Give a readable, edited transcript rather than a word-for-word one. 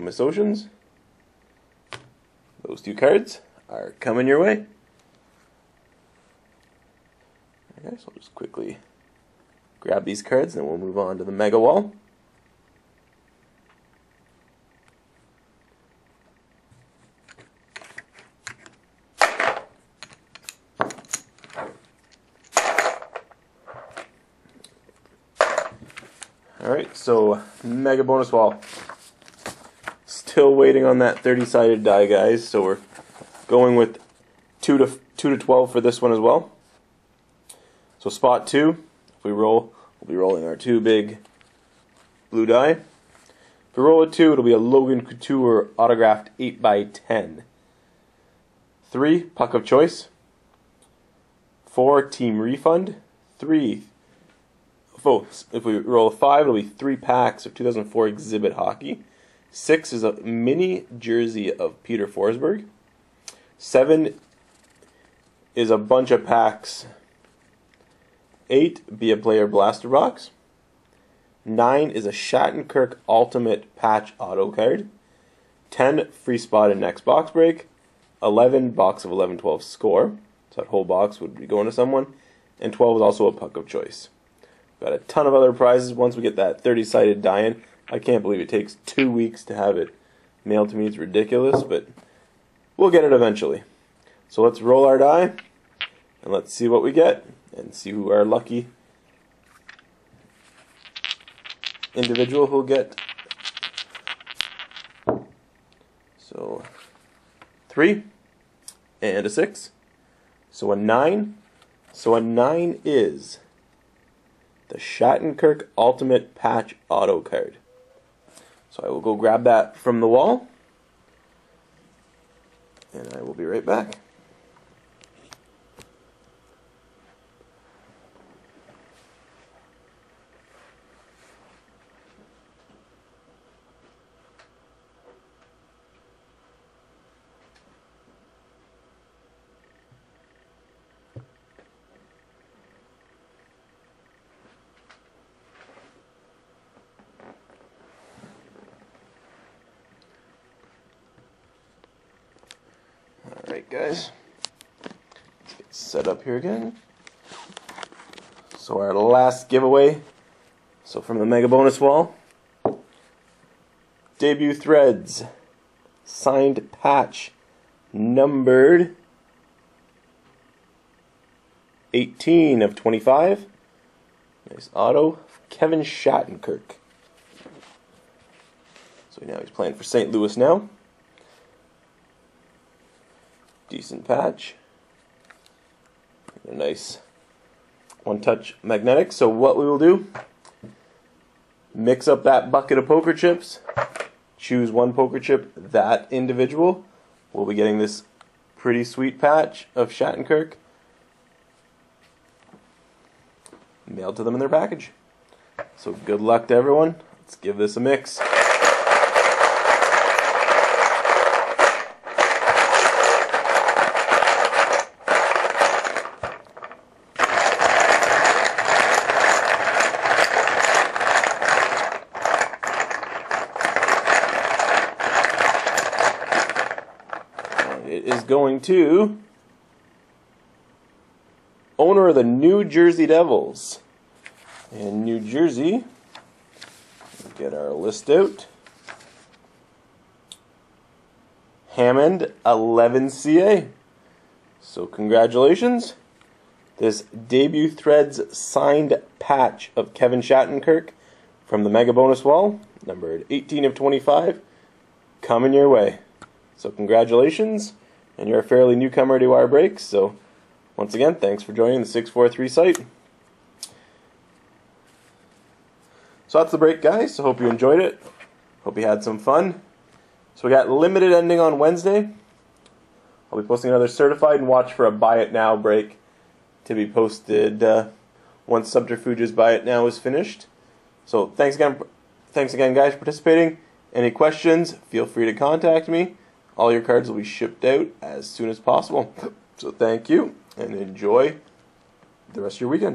Miss Oceans. Those two cards are coming your way. Okay, so I'll just quickly grab these cards and then we'll move on to the Mega Wall. Alright, so Mega Bonus Wall. Still waiting on that 30-sided die, guys, so we're going with 2 to 12 for this one as well. So spot 2, if we roll, we'll be rolling our 2 big blue die. If we roll a 2, it'll be a Logan Couture autographed 8x10. 3, Puck of Choice. 4, Team Refund. 3, if we roll a 5, it'll be 3 packs of 2004 Exhibit Hockey. 6 is a mini jersey of Peter Forsberg. 7 is a bunch of packs. 8, be a player blaster box. 9 is a Shattenkirk Ultimate Patch Auto card. 10, free spot in next box break. 11, box of 11-12 score. So that whole box would be going to someone. And 12 is also a Puck of Choice. Got a ton of other prizes once we get that 30-sided die in. I can't believe it takes 2 weeks to have it mailed to me. It's ridiculous, but we'll get it eventually. So let's roll our die, and let's see what we get, and see who our lucky individual who'll get. So 3 and a 6. So a 9. So a 9 is the Shattenkirk Ultimate Patch Auto card. So I will go grab that from the wall, and I will be right back. Alright guys, let's get set up here again. So our last giveaway, so from the Mega Bonus Wall, Debut Threads, signed patch, numbered 18 of 25, nice auto, Kevin Shattenkirk. So now he's playing for St. Louis now. Decent patch. A nice one-touch magnetic. So what we will do, mix up that bucket of poker chips, choose one poker chip, that individual will be getting this pretty sweet patch of Shattenkirk mailed to them in their package. So good luck to everyone. Let's give this a mix. It is going to owner of the New Jersey Devils. In New Jersey, get our list out. Hammond 11CA. So congratulations. This Debut Threads signed patch of Kevin Shattenkirk from the Mega Bonus Wall, numbered 18 of 25, coming your way. So congratulations, and you're a fairly newcomer to our breaks. So once again, thanks for joining the 643 site. So that's the break, guys. So hope you enjoyed it. Hope you had some fun. So we got limited ending on Wednesday. I'll be posting another certified, and watch for a Buy It Now break to be posted once Subterfuge's Buy It Now is finished. So thanks again, guys, for participating. Any questions, feel free to contact me. All your cards will be shipped out as soon as possible. So thank you, and enjoy the rest of your weekend.